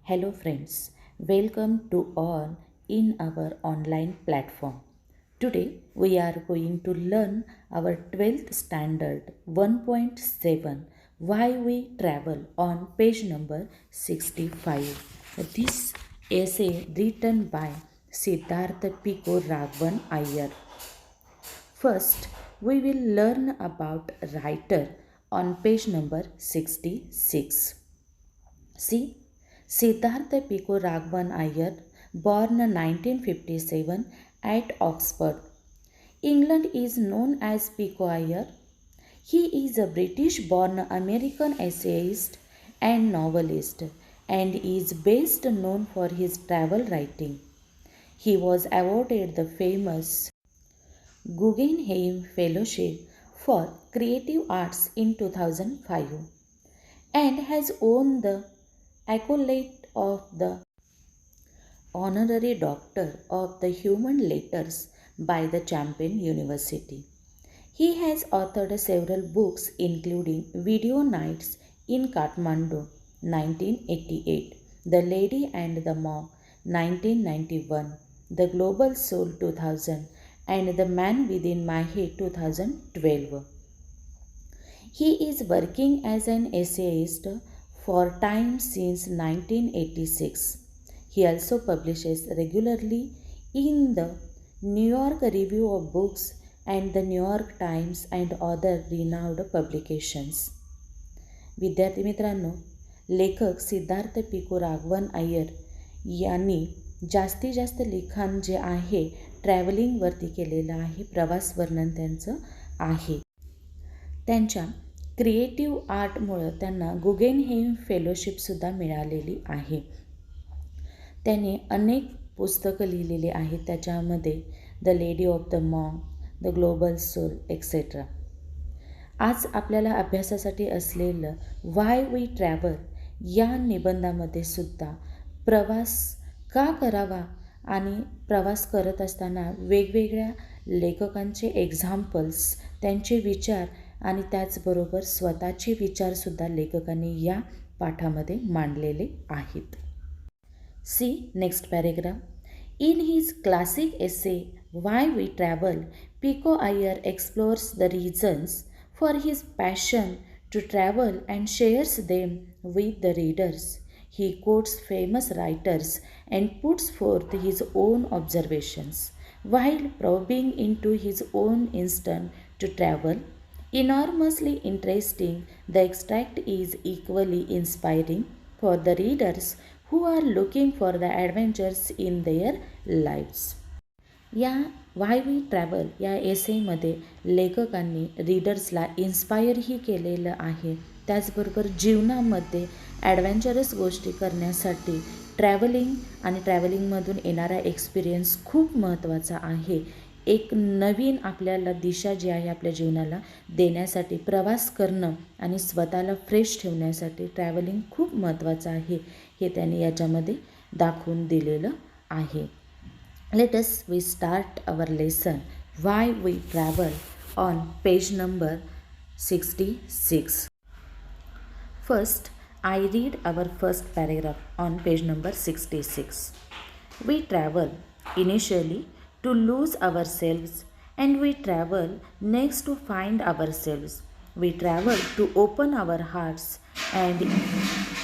Hello friends, welcome to all in our online platform. Today we are going to learn our 12th standard 1.7 Why We Travel on page number 65. This essay written by Siddharth Pico Raghavan Iyer. First, we will learn about writer on page number 66. See, Siddhartha Pico Raghavan Iyer, born 1957 at Oxford, England, is known as Pico Iyer. He is a British born American essayist and novelist and is best known for his travel writing. He was awarded the famous Guggenheim Fellowship for Creative Arts in 2005 and has won the accolade of the Honorary Doctor of the Human Letters by the Champion University. He has authored several books including Video Nights in Kathmandu 1988, The Lady and the Monk 1991, The Global Soul 2000 and The Man Within My Head 2012. He is working as an essayist for Time since 1986. He also publishes regularly in the New York Review of Books and the New York Times and other renowned publications. विद्यार्थी मित्रांनो, लेखक Siddharth pico Raghavan Iyer यांनी जास्तीत जास्त लिखाण जे आहे ट्रॅव्हलिंगवरती केलेलं आहे, प्रवास वर्णन त्यांचं आहे. त्यांच्या क्रिएटिव्ह आर्टमुळं त्यांना गुगेनहेम फेलोशिपसुद्धा मिळालेली आहे. त्याने अनेक पुस्तकं लिहिलेली आहेत, त्याच्यामध्ये the lady of the monk, the global soul etcetera. आज आपल्याला अभ्यासासाठी असलेलं व्हाय वी ट्रॅव्हल या निबंधामध्ये सुद्धा प्रवास का करावा आणि प्रवास करत असताना वेगवेगळ्या लेखकांचे एक्झाम्पल्स, त्यांचे विचार आणि त्याचबरोबर स्वतःचे विचारसुद्धा लेखकांनी या पाठामध्ये मांडलेले आहेत. See next paragraph. In his classic essay Why We Travel, Pico Iyer explores the reasons for his passion to travel and shares them with the readers. He quotes famous writers and puts forth his own observations while probing into his own instinct to travel. Enormously interesting, the extract is equally inspiring for the readers who are looking for the adventures in their lives. या व्हाय we travel या एसेमध्ये लेखकांनी रीडर्सला इन्स्पायरही केलेलं आहे. त्याचबरोबर जीवनामध्ये adventurous गोष्टी करण्यासाठी travelling आणि ट्रॅव्हलिंगमधून येणारा एक्सपिरियन्स खूप महत्त्वाचा आहे. एक नवीन आपल्याला दिशा जी आहे आपल्या जीवनाला देण्यासाठी प्रवास करणं आणि स्वतःला फ्रेश ठेवण्यासाठी ट्रॅव्हलिंग खूप महत्त्वाचं आहे, हे त्यांनी याच्यामध्ये दाखवून दिलेलं आहे. Let us we start our lesson why we travel on page number 66. First, I read our first paragraph on page number 66. We travel initially to lose ourselves, and we travel next to find ourselves. We travel to open our hearts and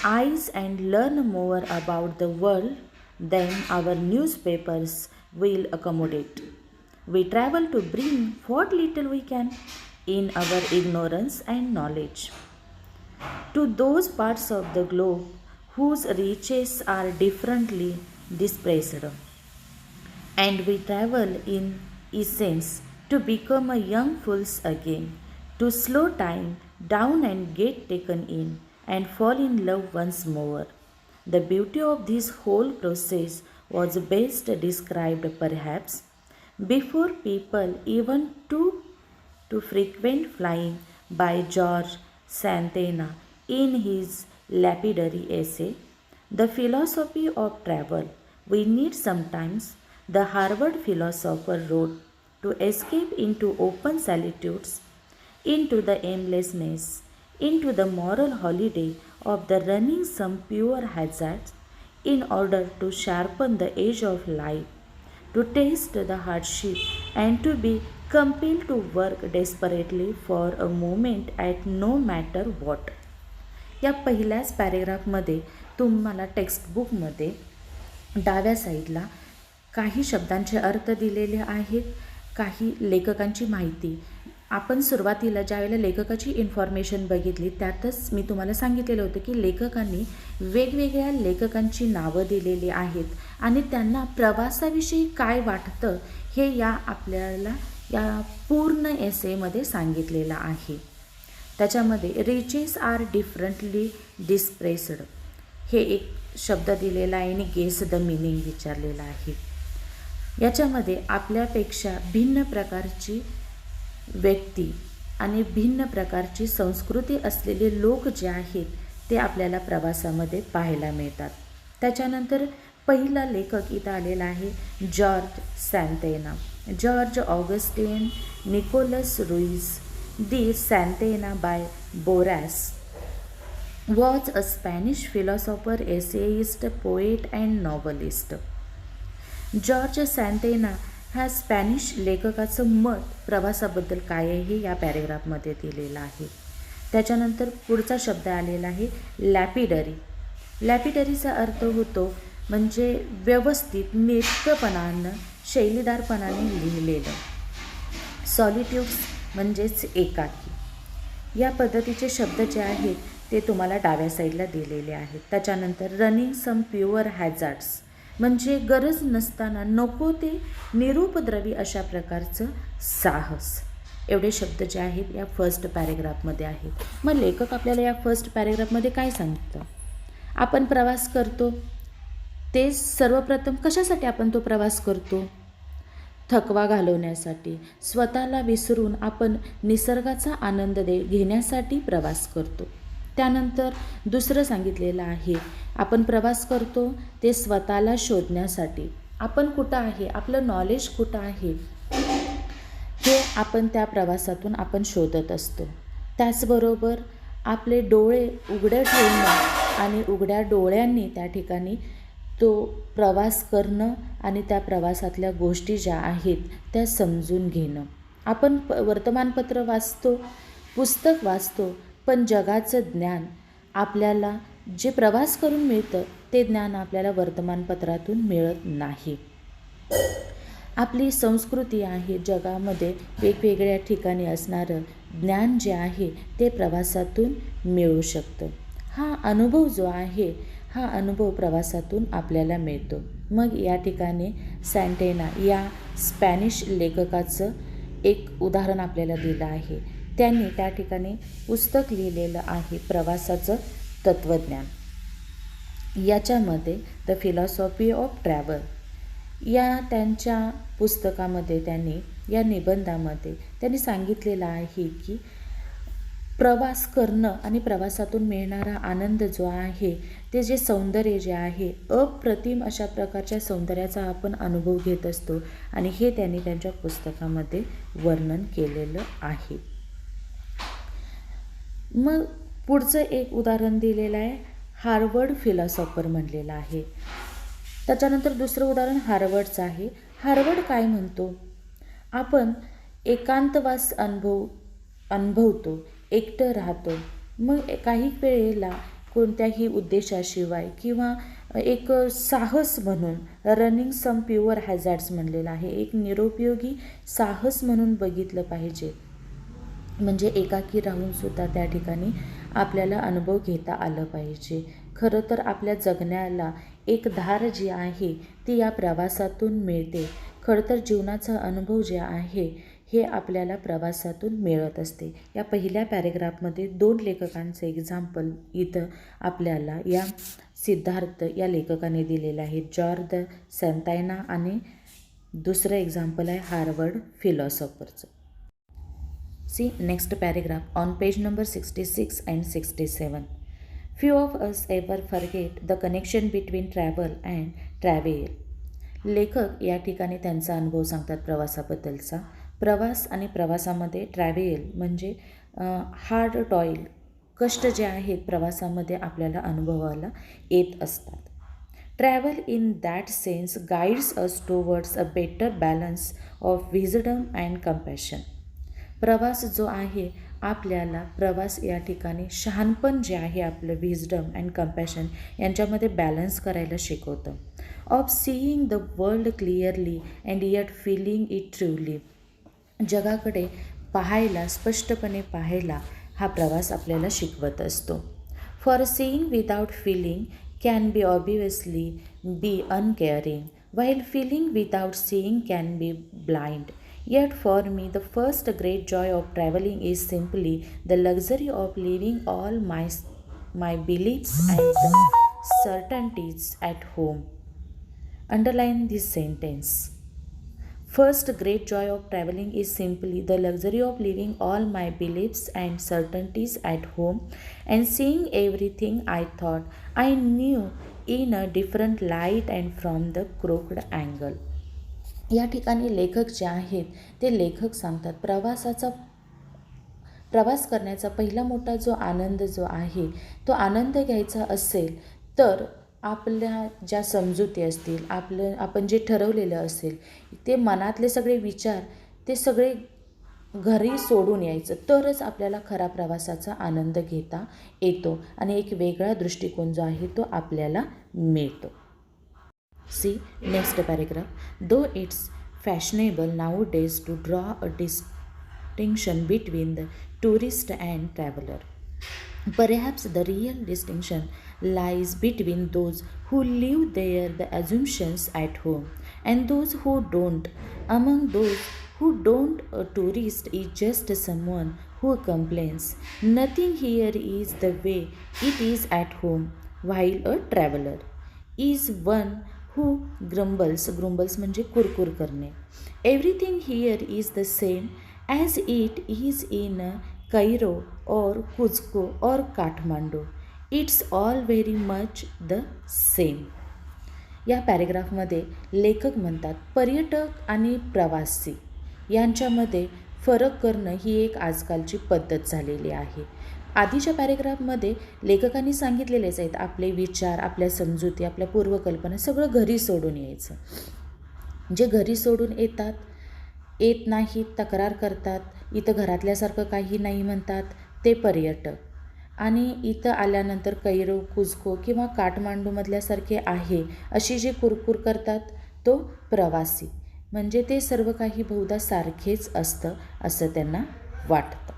eyes and learn more about the world than our newspapers will accommodate. We travel to bring what little we can in our ignorance and knowledge to those parts of the globe whose riches are differently dispersed. And we travel in essence to become a young fools again, to slow time down and get taken in and fall in love once more. The beauty of this whole process was best described perhaps before people even took to frequent flying by George Santayana in his lapidary essay, The Philosophy of Travel. We need sometimes, the Harvard philosopher wrote, to escape into open solitudes, into the aimlessness, into the moral holiday of the running some pure hazards, in order to sharpen the edge of life, to taste the hardship, and to be compelled to work desperately for a moment at no matter what. या पहिल्याच पॅरेग्राफमध्ये तुम्हाला टेक्स्टबुकमध्ये डाव्या साईडला काही शब्दांचे अर्थ दिलेले आहेत, काही लेखकांची माहिती. आपण सुरुवातीला ज्यावेळेला लेखकाची इन्फॉर्मेशन बघितली त्यातच मी तुम्हाला सांगितलेलं होतं की लेखकांनी वेगवेगळ्या लेखकांची नावं दिलेली आहेत आणि त्यांना प्रवासाविषयी काय वाटतं हे आपल्याला या पूर्ण एसेमध्ये सांगितलेलं आहे. त्याच्यामध्ये रिचेस आर डिफरंटली डिस्प्रेस्ड हे एक शब्द दिलेला आहे आणि गेस द मिनिंग विचारलेला आहे. याच्यामध्ये आपल्यापेक्षा भिन्न प्रकारची व्यक्ती आणि भिन्न प्रकारची संस्कृती असलेले लोक जे आहेत ते आपल्याला प्रवासामध्ये पाहायला मिळतात. त्याच्यानंतर पहिला लेखक इथं आलेला आहे George Santayana. George Augustine Nicholas Ruiz de Santayana y Borras was a Spanish philosopher, essayist, poet and novelist. George Santayana ह्या स्पॅनिश लेखकाचं मत प्रवासाबद्दल काय आहे हे या पॅरेग्राफमध्ये दिलेलं आहे. त्याच्यानंतर पुढचा शब्द आलेला आहे लॅपिडरी. लॅपिडरीचा अर्थ होतो म्हणजे व्यवस्थित नेटकपणानं शैलीदारपणाने लिहिलेलं. सॉलिट्यूड्स म्हणजेच एकाकी. या पद्धतीचे शब्द जे आहेत ते तुम्हाला डाव्या साईडला दिलेले आहेत. त्याच्यानंतर रनिंग सम प्युअर हॅझार्ड्स म्हणजे गरज नसताना नको ते निरुपद्रवी अशा प्रकारचं साहस. एवढे शब्द जे आहेत या फर्स्ट पॅरेग्राफमध्ये आहेत. मग लेखक आपल्याला या फर्स्ट पॅरेग्राफमध्ये काय सांगतं? आपण प्रवास करतो ते सर्वप्रथम कशासाठी आपण तो प्रवास करतो? थकवा घालवण्यासाठी, स्वतःला विसरून आपण निसर्गाचा आनंद घेण्यासाठी प्रवास करतो. त्यानंतर दुसरं सांगितलेलं आहे आपण प्रवास करतो ते स्वतःला शोधण्यासाठी. आपण कुठं आहे, आपलं नॉलेज कुठं आहे हे आपण त्या प्रवासातून आपण शोधत असतो. त्याचबरोबर आपले डोळे उघडे ठेवणं आणि उघड्या डोळ्यांनी त्या ठिकाणी तो प्रवास करणं आणि त्या प्रवासातल्या गोष्टी ज्या आहेत त्या समजून घेणं. आपण वर्तमानपत्र वाचतो, पुस्तक वाचतो, पण जगाचं ज्ञान आपल्याला जे प्रवास करून मिळतं ते ज्ञान आपल्याला वर्तमानपत्रातून मिळत नाही. आपली संस्कृती आहे, जगामध्ये वेगवेगळ्या ठिकाणी असणारं ज्ञान जे आहे ते प्रवासातून मिळू शकतं. हा अनुभव जो आहे हा अनुभव प्रवासातून आपल्याला मिळतो. मग या ठिकाणी सँटेना या स्पॅनिश लेखकाचं एक उदाहरण आपल्याला दिलं आहे. त्यांनी त्या ठिकाणी पुस्तक लिहिलेलं आहे प्रवासाचं तत्त्वज्ञान. याच्यामध्ये द फिलॉसॉफी ऑफ ट्रॅव्हल या त्यांच्या पुस्तकामध्ये त्यांनी या निबंधामध्ये त्यांनी सांगितलेलं आहे की प्रवास करणं आणि प्रवासातून मिळणारा आनंद जो आहे ते जे सौंदर्य जे आहे अप्रतिम अशा प्रकारच्या सौंदर्याचा आपण अनुभव घेत असतो आणि हे त्यांनी त्यांच्या पुस्तकामध्ये वर्णन केलेलं आहे. मग पुढचं एक उदाहरण दिलेलं आहे हार्वर्ड फिलॉसॉफर म्हणलेलं आहे. त्याच्यानंतर दुसरं उदाहरण हार्वर्डचं आहे. हार्वर्ड काय म्हणतो? आपण एकांतवास अनुभवतो, एकटं राहतो. मग काही वेळेला कोणत्याही उद्देशाशिवाय किंवा एक साहस म्हणून रनिंग सम प्युअर हॅझार्ड्स म्हणलेलं आहे. एक निरुपयोगी साहस म्हणून बघितलं पाहिजे. म्हणजे एकाकी राहूनसुद्धा त्या ठिकाणी आपल्याला अनुभव घेता आलं पाहिजे. खरं तर आपल्या जगण्याला एक धार जी आहे ती या प्रवासातून मिळते. खरं तर जीवनाचा अनुभव जे आहे हे आपल्याला प्रवासातून मिळत असते. या पहिल्या पॅरेग्राफमध्ये 2 लेखकांचे एक्झाम्पल इथं आपल्याला या सिद्धार्थ या लेखकाने दिलेलं आहे. जॉर्ज सँताना आणि दुसरं एक्झाम्पल आहे Harvard फिलॉसॉफरचं. See next paragraph on page number 66 and 67. Few of us ever forget the connection between travel and travel. लेखक या ठिकाणी त्यांचा अनुभव सांगतात प्रवासाबद्दलचा. प्रवास आणि प्रवासामध्ये ट्रॅव्हल म्हणजे हार्ड टॉईल, कष्ट जे आहेत प्रवासामध्ये आपल्याला अनुभवायला येत असतात. Travel in that sense guides us towards a better balance of wisdom and compassion. प्रवास जो आहे आपल्याला प्रवास या ठिकाणी शहाणपण जे आहे आपलं विजडम अँड कम्पॅशन यांच्यामध्ये बॅलन्स करायला शिकवतं. Of seeing the world clearly and yet feeling it truly. जगाकडे पाहायला स्पष्टपणे पाहायला हा प्रवास आपल्याला शिकवत असतो. For seeing without feeling can be obviously be uncaring, while feeling without seeing can be blind. Yet for me, the first great joy of traveling is simply the luxury of leaving all my beliefs and certainties at home. Underline this sentence. First great joy of traveling is simply the luxury of leaving all my beliefs and certainties at home and seeing everything I thought I knew in a different light and from the crooked angle. या ठिकाणी लेखक जे आहेत ते लेखक सांगतात प्रवास करण्याचा पहिला मोठा जो आनंद जो आहे तो आनंद घ्यायचा असेल तर आपल्या ज्या समजुती असतील आपण जे ठरवलेलं असेल ते मनातले सगळे विचार ते सगळे घरी सोडून यायचं तरच आपल्याला खरा प्रवासाचा आनंद घेता येतो आणि एक वेगळा दृष्टिकोन जो आहे तो आपल्याला मिळतो. See next paragraph. Though it's fashionable nowadays to draw a distinction between the tourist and traveler. Perhaps the real distinction lies between those who live there the assumptions at home and those who don't. Among those who don't, a tourist is just someone who complains. Nothing here is the way it is at home, while a traveler is one who grumbles म्हणजे कुरकुर करणे. Everything here is the same as it is in Cairo or Cuzco or Kathmandu. It's all very much the same. या पॅरेग्राफमध्ये लेखक म्हणतात पर्यटक आणि प्रवासी यांच्यामध्ये फरक करणं ही एक आजकालची पद्धत झालेली आहे. आधीच्या पॅरेग्राफमध्ये लेखकांनी सांगितलेलेच आहेत आपले विचार, आपल्या समजुती, आपल्या पूर्वकल्पना सगळं घरी सोडून यायचं. जे घरी सोडून येत नाहीत, तक्रार करतात, इथं घरातल्यासारखं काही नाही म्हणतात ते पर्यटक, आणि इथं आल्यानंतर कैरो, कुझको किंवा काठमांडूमधल्यासारखे आहे अशी जे कुरकुर करतात तो प्रवासी. म्हणजे ते सर्व काही बहुधा सारखेच असतं असं त्यांना वाटतं.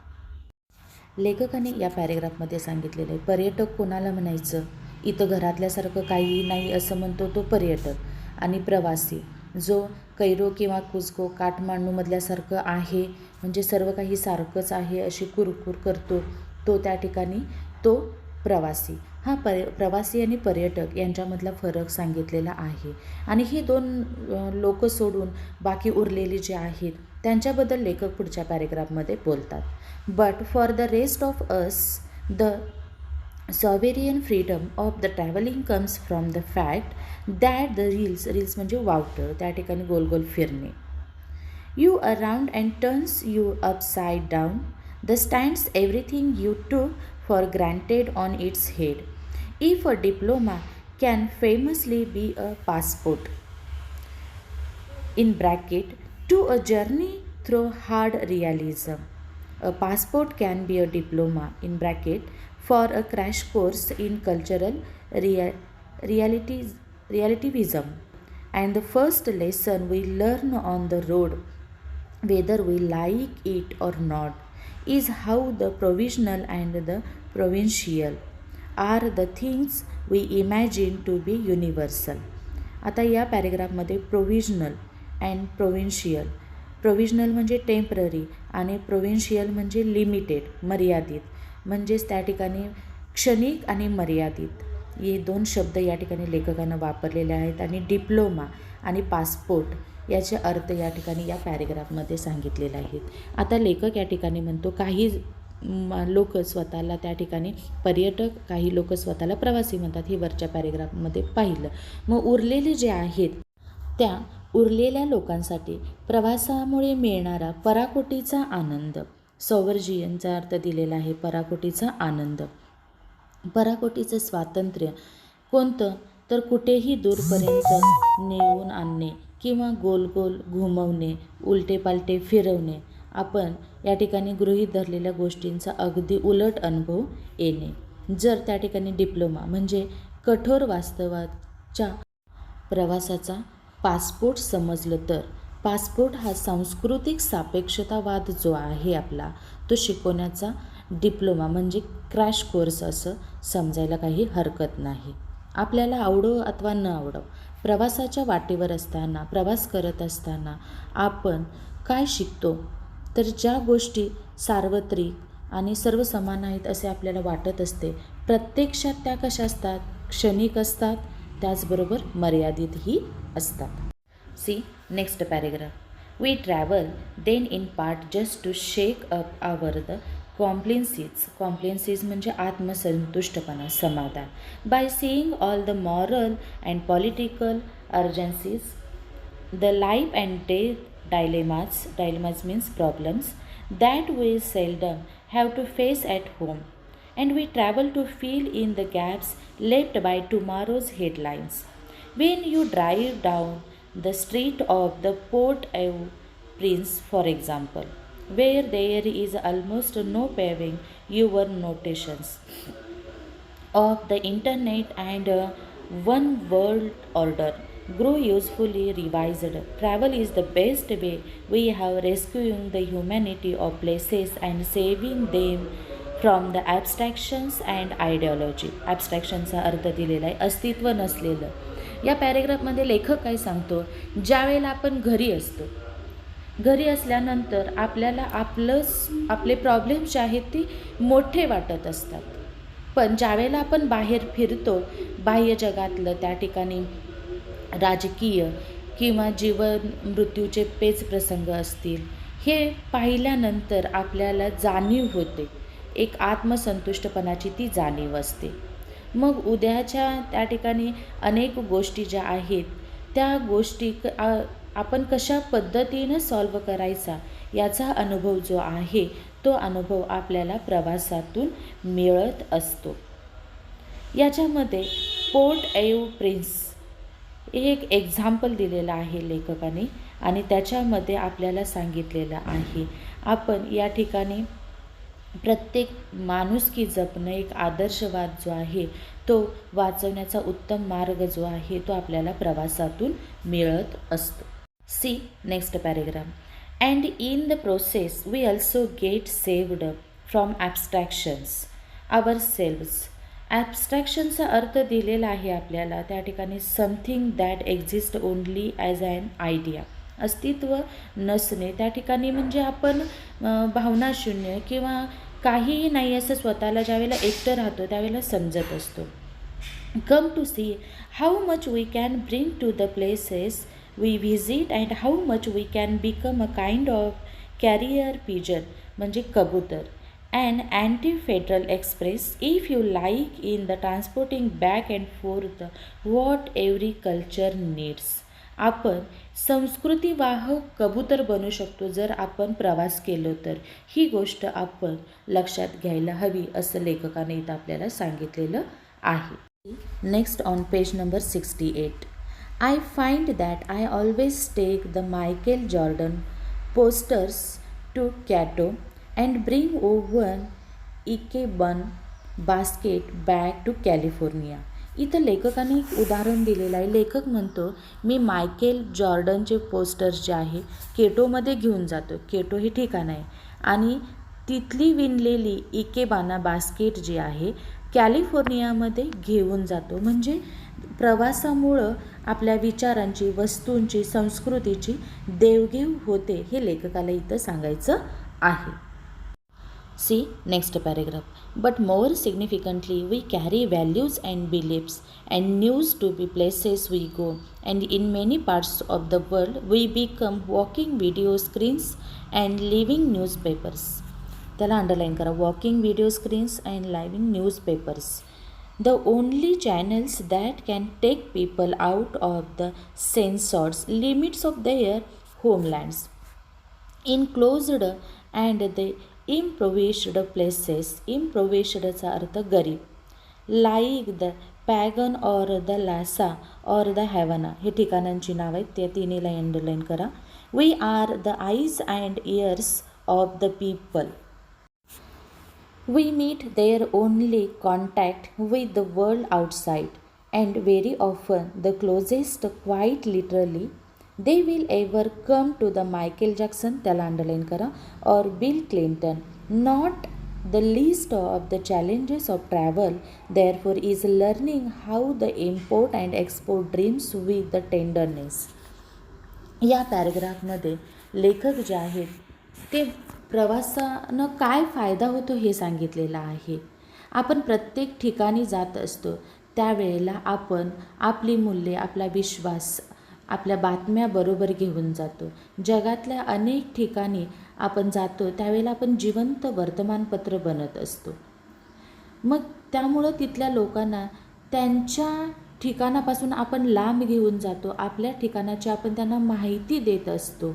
लेखकाने या पॅरेग्राफमध्ये सांगितलेलं आहे पर्यटक कोणाला म्हणायचं, इथं घरातल्यासारखं काही नाही असं म्हणतो तो पर्यटक, आणि प्रवासी जो कैरो किंवा कुझको काठमांडूमधल्यासारखं आहे म्हणजे सर्व काही सारखंच आहे अशी कुरकुर करतो तो त्या ठिकाणी तो प्रवासी. हा प्रवासी आणि पर्यटक यांच्यामधला फरक सांगितलेला आहे. आणि हे दोन लोक सोडून बाकी उरलेली जे आहेत त्यांच्याबद्दल लेखक पुढच्या पॅरेग्राफमध्ये बोलतात. But for the rest of us the sovereign freedom of the traveling comes from the fact that the reels म्हणजे वावटं त्या ठिकाणी गोल गोल फिरणे. You around and turns you upside down. The stands everything you took for granted on its head. If a diploma can famously be a passport in bracket to a journey through hard realism, a passport can be a diploma in bracket for a crash course in cultural relativism. And the first lesson we learn on the road, whether we like it or not, is how the provisional and the provincial are the things we imagine to be universal. आता या पॅरेग्राफमध्ये provisional and provincial, provisional म्हणजे temporary आणि provincial म्हणजे limited मर्यादित, म्हणजेच त्या ठिकाणी क्षणिक आणि मर्यादित हे दोन शब्द या ठिकाणी लेखकानं वापरलेले आहेत. आणि डिप्लोमा आणि पासपोर्ट याचे अर्थ या ठिकाणी या पॅरेग्राफमध्ये सांगितलेले आहेत. आता लेखक या ठिकाणी म्हणतो काही लोक स्वतःला त्या ठिकाणी पर्यटक, काही लोक स्वतःला प्रवासी म्हणतात, हे वरच्या पॅरेग्राफमध्ये पाहिलं. मग उरलेले जे आहेत त्या उरलेल्या लोकांसाठी प्रवासामुळे मिळणारा पराकोटीचा आनंद, सौवर्जियनचा अर्थ दिलेला आहे पराकोटीचा आनंद, पराकोटीचं स्वातंत्र्य कोणतं, तर कुठेही दूरपर्यंत नेऊन आणणे किंवा गोल गोल घुमवणे, उलटे पालटे फिरवणे, आपण या ठिकाणी गृहीत धरलेल्या गोष्टींचा अगदी उलट अनुभव येणे. जर त्या ठिकाणी डिप्लोमा म्हणजे कठोर वास्तवाच्या प्रवासाचा पासपोर्ट समजलं तर पासपोर्ट हा सांस्कृतिक सापेक्षतावाद जो आहे आपला तो शिकवण्याचा डिप्लोमा म्हणजे क्रॅश कोर्स असं समजायला काही हरकत नाही. आपल्याला आवडो अथवा न आवडो प्रवासाच्या वाटेवर असताना प्रवास करत असताना आपण काय शिकतो तर ज्या गोष्टी सार्वत्रिक आणि सर्व समान आहेत असे आपल्याला वाटत असते प्रत्यक्षात त्या कशा असतात, क्षणिक असतात, त्याचबरोबर मर्यादितही असतात. See next paragraph. We travel then in part just to shake up our the complacencies म्हणजे आत्मसंतुष्टपणा, समाधान, by seeing all the moral and political urgencies, the life and death dilemmas means problems that we seldom have to face at home, and we travel to fill in the gaps left by tomorrow's headlines. When you drive down the street of the Port-au-Prince, for example, where there is almost no paving, your notations of the internet and one world order grow usefully revised. Travel is the best way we have rescuing the humanity of places and saving them from the abstractions and ideology. ॲबस्ट्रॅक्शनचा अर्थ दिलेला आहे अस्तित्व नसलेलं. या पॅरेग्राफमध्ये लेखक काय सांगतो, ज्यावेळेला आपण घरी असतो, घरी असल्यानंतर आपल्याला आपले प्रॉब्लेम्स जे आहेत ते मोठे वाटत असतात, पण ज्यावेळेला आपण बाहेर फिरतो बाह्य जगातलं त्या ठिकाणी राजकीय किंवा जीवन मृत्यूचे पेच प्रसंग असतील हे पाहिल्यानंतर आपल्याला जाणीव होते, एक आत्मसंतुष्टपणाची ती जाणीव असते. मग उद्याच्या त्या ठिकाणी अनेक गोष्टी ज्या आहेत त्या गोष्टी आपण कशा पद्धतीनं सॉल्व करायचा याचा अनुभव जो आहे तो अनुभव आपल्याला प्रवासातून मिळत असतो. याच्यामध्ये पोर्ट एव प्रिन्स हे एक एक्झाम्पल दिलेलं आहे लेखकाने आणि त्याच्यामध्ये आपल्याला सांगितलेलं आहे आपण या ठिकाणी प्रत्येक माणुसकी जपणं एक आदर्शवाद जो आहे तो वाचवण्याचा उत्तम मार्ग जो आहे तो आपल्याला प्रवासातून मिळत असतो. See next paragraph. And in the process we also get saved from abstractions ourselves. ॲबस्ट्रॅक्शनचा अर्थ दिलेला आहे आपल्याला त्या ठिकाणी something that exist only as an idea. अस्तित्व नसणे त्या ठिकाणी म्हणजे आपण भावनाशून्य किंवा काहीही नाही असं स्वतःला ज्यावेळेला एकटं राहतो त्यावेळेला समजत असतो. Come to see how much we can bring to the places we visit and how much we can become a kind of carrier pigeon म्हणजे कबूतर and and the federal express if you like in the transporting back and forth what every culture needs. आपण संस्कृतीवाहक कबूतर बनू शकतो जर आपण प्रवास केलो तर. ही गोष्ट आपण लक्षात घ्यायला हवी असं लेखकाने इथं आपल्याला सांगितलेलं आहे. Next on page number 68. I find that I always take the Michael Jordan posters to Kyoto and bring woven ikebana basket back to California. इथं लेखकाने एक उदाहरण दिलेलं आहे. लेखक म्हणतो मी मायकेल जॉर्डनचे पोस्टर्स जे आहे केटोमध्ये घेऊन जातो. केटो हे ठिकाण आहे आणि तिथली विणलेली इकेबाना बास्केट जी आहे कॅलिफोर्नियामध्ये घेऊन जातो. म्हणजे प्रवासामुळं आपल्या विचारांची, वस्तूंची, संस्कृतीची देवघेव होते हे लेखकाला इथं सांगायचं आहे. See next paragraph. But more significantly, we carry values and beliefs and news to the places we go, and in many parts of the world, we become walking video screens and living newspapers. त्याला underline करा. Walking video screens and living newspapers. The only channels that can take people out of the censored limits of their homelands, enclosed and the impoverished places. impoverishedचा अर्थ गरीब. like the Pagan or the Lhasa or the Havana हे ठिकाणांची नाव आहेत, त्या तिन्हीला underline करा. We are the eyes and ears of the people. We meet their only contact with the world outside, and very often the closest, quite literally, they will ever come to the Michael Jackson, त्याला underline करा, or Bill Clinton. Not the least of the challenges of travel, therefore, is learning how the import and export dreams with the tenderness. या पॅरेग्राफमध्ये लेखक जे आहेत ते प्रवासानं काय फायदा होतो हे सांगितलेलं आहे. आपण प्रत्येक ठिकाणी जात असतो त्यावेळेला आपण आपली मूल्ये, आपला विश्वास, आपल्या बातम्या बरोबर घेऊन जातो. जगातल्या अनेक ठिकाणी आपण जातो त्यावेळेला आपण जिवंत वर्तमानपत्र बनत असतो. मग त्यामुळं तिथल्या लोकांना त्यांच्या ठिकाणापासून आपण लांब घेऊन जातो. आपल्या ठिकाणाची आपण त्यांना माहिती देत असतो.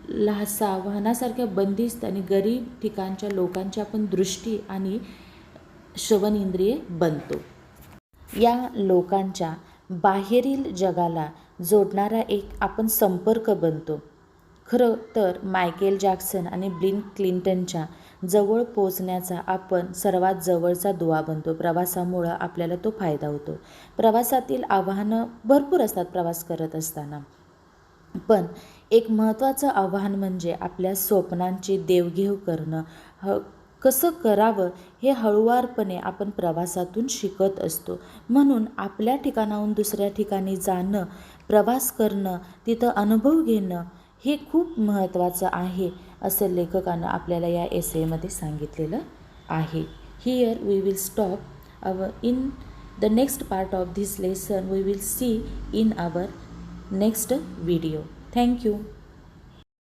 लहासा वाहनासारख्या बंदिस्त आणि गरीब ठिकाणच्या लोकांची आपण दृष्टी आणि श्रवण इंद्रिये बनतो. या लोकांच्या बाहेरील जगाला जोडणारा एक आपण संपर्क बनतो. खरं तर मायकेल जॅक्सन आणि बिल क्लिंटनच्या जवळ पोचण्याचा आपण सर्वात जवळचा दुवा बनतो. प्रवासामुळं आपल्याला तो फायदा होतो. प्रवासातील आव्हानं भरपूर असतात प्रवास करत असताना, पण एक महत्त्वाचं आव्हान म्हणजे आपल्या स्वप्नांची देवघेव करणं. कसं करावं हे हळूवारपणे आपण प्रवासातून शिकत असतो. म्हणून आपल्या ठिकाणाहून दुसऱ्या ठिकाणी जाणं, प्रवास करणं, तिथं अनुभव घेणं हे खूप महत्त्वाचं आहे असं लेखकानं आपल्याला या एसेमध्ये सांगितलेलं आहे. Here we will stop in the next part of this lesson we will see in our next video. Thank you.